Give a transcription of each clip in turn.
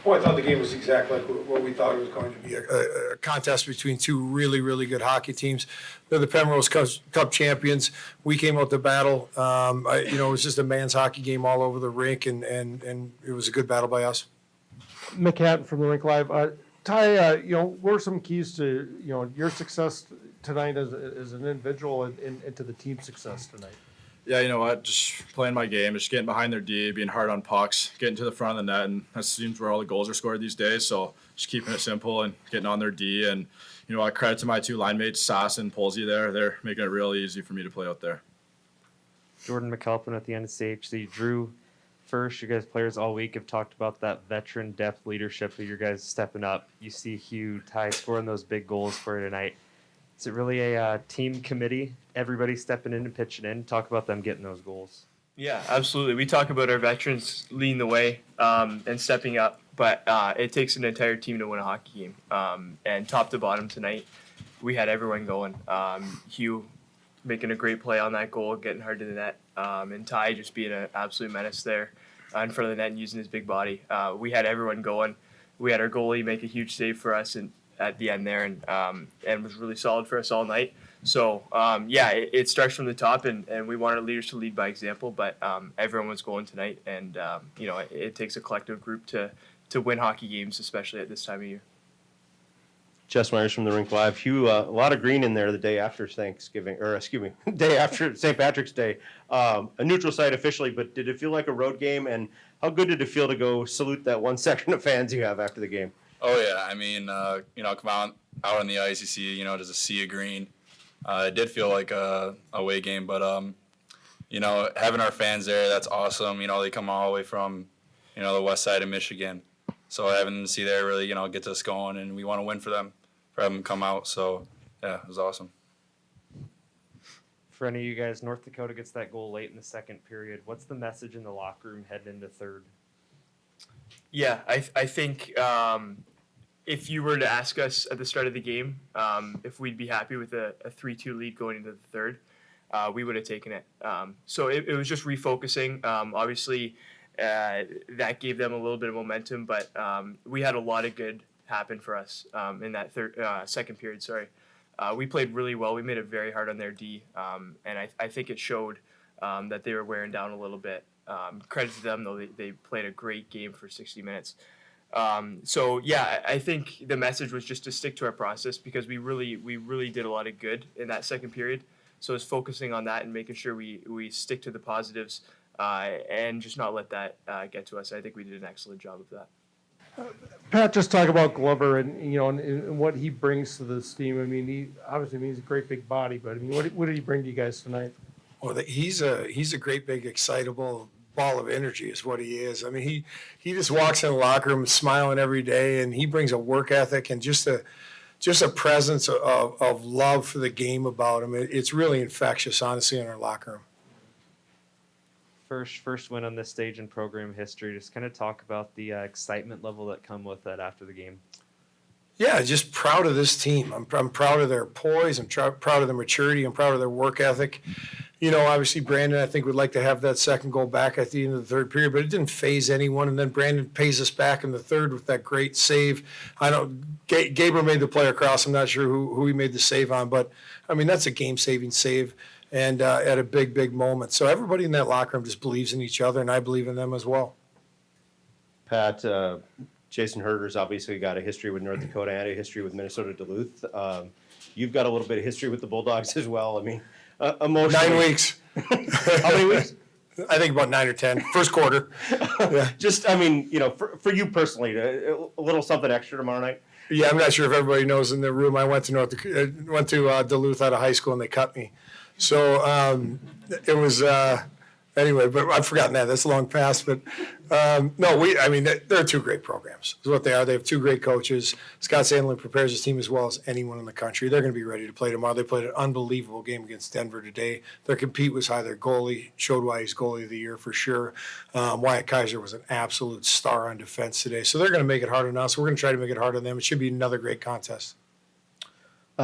Well, I thought the game was exactly like what we thought it was going to be, a contest between two really, really good hockey teams. They're the Penrose Cup champions. We came out to battle. It was just a man's hockey game all over the rink, and it was a good battle by us. McCann from the Rink Live. Ty, what are some keys to your success tonight as an individual and to the team success tonight? Yeah, you know what? Just playing my game, just getting behind their D, being hard on pucks, getting to the front of the net, and that seems where all the goals are scored these days. So just keeping it simple and getting on their D. And, I credit to my two line mates, Sass and Polsey there. They're making it real easy for me to play out there. Jordan McAlpin at the end of CHC. Drew, first, you guys players all week have talked about that veteran depth leadership of your guys stepping up. You see Hugh, Ty scoring those big goals for you tonight. Is it really a team committee? Everybody stepping in and pitching in? Talk about them getting those goals. Yeah, absolutely. We talk about our veterans leading the way and stepping up, but it takes an entire team to win a hockey game. And top to bottom tonight, we had everyone going. Hugh making a great play on that goal, getting hard to the net, and Ty just being an absolute menace there in front of the net and using his big body. We had everyone going. We had our goalie make a huge save for us at the end there, and was really solid for us all night. So, it starts from the top, and we want our leaders to lead by example, but everyone was going tonight, and, it takes a collective group to win hockey games, especially at this time of year. Jess Myers from the Rink Live. Hugh, a lot of green in there the day after day after St. Patrick's Day. A neutral site officially, but did it feel like a road game, and how good did it feel to go salute that one section of fans you have after the game? Oh, yeah. I mean, come out on the ice, you see, just a sea of green. It did feel like a away game, but, having our fans there, that's awesome. They come all the way from, the west side of Michigan. So having them see there really, gets us going, and we want to win for them, for having them come out. So, yeah, it was awesome. For any of you guys, North Dakota gets that goal late in the second period. What's the message in the locker room heading into third? Yeah, I think if you were to ask us at the start of the game if we'd be happy with a 3-2 lead going into the third, we would have taken it. So it was just refocusing. Obviously, that gave them a little bit of momentum, but we had a lot of good happen for us in that second period. We played really well. We made it very hard on their D, and I think it showed that they were wearing down a little bit. Credit to them, though, they played a great game for 60 minutes. I think the message was just to stick to our process because we really did a lot of good in that second period. So it's focusing on that and making sure we stick to the positives and just not let that get to us. I think we did an excellent job of that. Pat, just talk about Glover and what he brings to this team. I mean, he's a great big body, but I mean, what did he bring to you guys tonight? Well, he's a great big excitable ball of energy is what he is. I mean, he just walks in the locker room smiling every day, and he brings a work ethic and just a presence of love for the game about him. It's really infectious, honestly, in our locker room. First win on this stage in program history. Just kind of talk about the excitement level that come with that after the game. Yeah, just proud of this team. I'm proud of their poise. I'm proud of their maturity. I'm proud of their work ethic. Obviously Brandon, I think, would like to have that second goal back at the end of the third period, but it didn't phase anyone. And then Brandon pays us back in the third with that great save. I know Gabriel made the play across. I'm not sure who he made the save on, but I mean, that's a game-saving save and at a big, big moment. So everybody in that locker room just believes in each other, and I believe in them as well. Pat, Jason Herder's obviously got a history with North Dakota and a history with Minnesota Duluth. You've got a little bit of history with the Bulldogs as well. I mean, emotionally. 9 weeks. How many weeks? I think about 9 or 10. First quarter. Yeah. Just, I mean, for you personally, a little something extra tomorrow night. Yeah, I'm not sure if everybody knows in the room. I went to Duluth out of high school, and they cut me. So it was anyway. But I've forgotten that. That's a long past. But they're two great programs. Is what they are. They have two great coaches. Scott Sandlin prepares his team as well as anyone in the country. They're going to be ready to play tomorrow. They played an unbelievable game against Denver today. Their compete was high. Their goalie showed why he's goalie of the year for sure. Wyatt Kaiser was an absolute star on defense today. So they're going to make it hard on us. We're going to try to make it hard on them. It should be another great contest.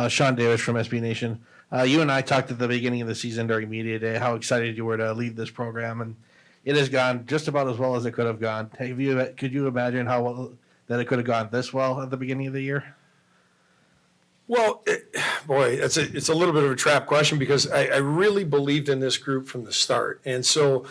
Sean Davis from SB Nation. You and I talked at the beginning of the season during media day how excited you were to lead this program, and it has gone just about as well as it could have gone. Could you imagine how that it could have gone this well at the beginning of the year? Well, boy, it's a little bit of a trap question because I really believed in this group from the start. And so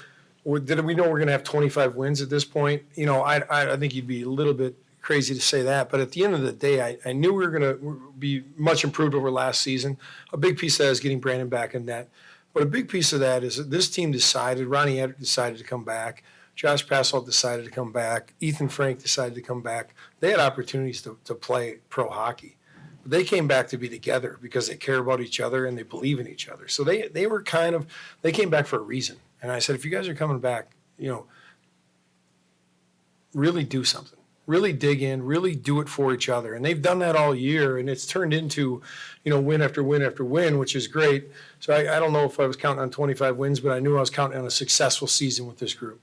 did we know we're going to have 25 wins at this point? You know, I think you'd be a little bit crazy to say that. But at the end of the day, I knew we were going to be much improved over last season. A big piece of that is getting Brandon back in net. But a big piece of that is that this team decided, Ronnie Eddick decided to come back. Josh Passolt decided to come back. Ethan Frank decided to come back. They had opportunities to play pro hockey. But they came back to be together because they care about each other and they believe in each other. So they came back for a reason. And I said, if you guys are coming back, you know, really do something. Really dig in, really do it for each other. And they've done that all year, and it's turned into, you know, win after win after win, which is great. So I don't know if I was counting on 25 wins, but I knew I was counting on a successful season with this group.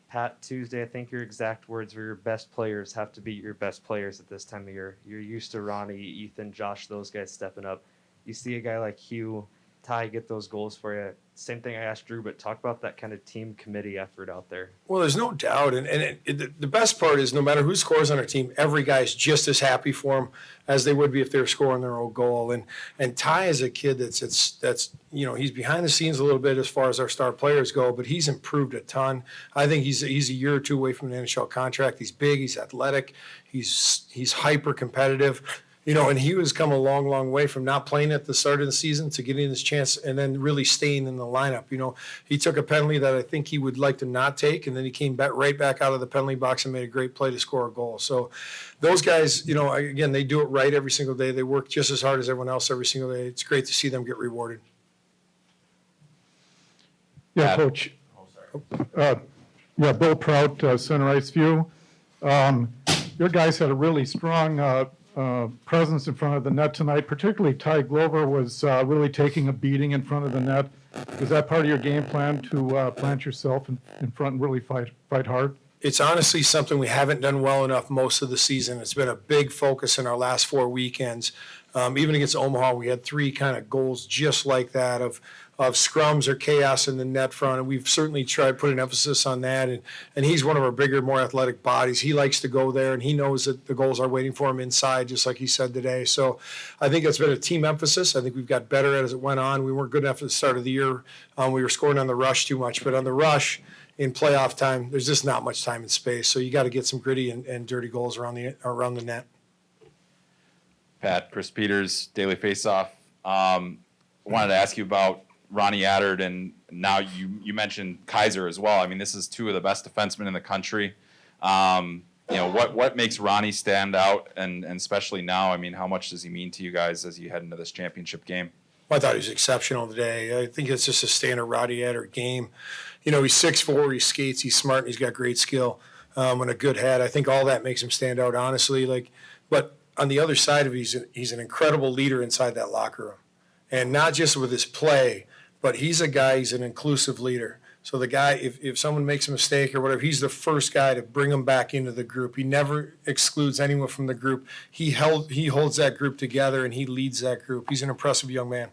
Pat, Tuesday, I think your exact words were your best players have to beat your best players at this time of year. You're used to Ronnie, Ethan, Josh, those guys stepping up. You see a guy like Hugh, Ty get those goals for you. Same thing I asked Drew, but talk about that kind of team committee effort out there. Well, there's no doubt. The best part is no matter who scores on our team, every guy's just as happy for him as they would be if they were scoring their own goal. And Ty is a kid that's you know, he's behind the scenes a little bit as far as our star players go, but he's improved a ton. I think he's a year or two away from an NHL contract. He's big, he's athletic, he's hyper competitive. You know, and he was come a long, long way from not playing at the start of the season to getting this chance and then really staying in the lineup. You know, he took a penalty that I think he would like to not take, and then he came back right back out of the penalty box and made a great play to score a goal. So those guys, you know, again, they do it right every single day. They work just as hard as everyone else every single day. It's great to see them get rewarded. Yeah, Coach. Bill Prout, Center Ice View. Your guys had a really strong presence in front of the net tonight. Particularly Ty Glover was really taking a beating in front of the net. Was that part of your game plan to plant yourself in front and really fight hard? It's honestly something we haven't done well enough most of the season. It's been a big focus in our last 4 weekends. Even against Omaha, we had 3 kind of goals just like that of scrums or chaos in the net front, and we've certainly tried to put an emphasis on that. And he's one of our bigger, more athletic bodies. He likes to go there, and he knows that the goals are waiting for him inside, just like he said today. So I think it's been a team emphasis. I think we've got better as it went on. We weren't good enough at the start of the year. We were scoring on the rush too much, but on the rush in playoff time, there's just not much time and space. So you got to get some gritty and dirty goals around the net. Pat, Chris Peters, Daily Faceoff. Wanted to ask you about Ronnie Attard, and now you mentioned Kaiser as well. I mean, this is 2 of the best defensemen in the country. You know, what makes Ronnie stand out, and especially now, I mean, how much does he mean to you guys as you head into this championship game? Well, I thought he was exceptional today. I think it's just a standard Ronnie Attard game. You know, he's 6'4", he skates, he's smart, and he's got great skill and a good head. I think all that makes him stand out, honestly. But on the other side of it, he's an incredible leader inside that locker room. And not just with his play, but he's an inclusive leader. So the guy, if someone makes a mistake or whatever, he's the first guy to bring them back into the group. He never excludes anyone from the group. He holds that group together, and he leads that group. He's an impressive young man.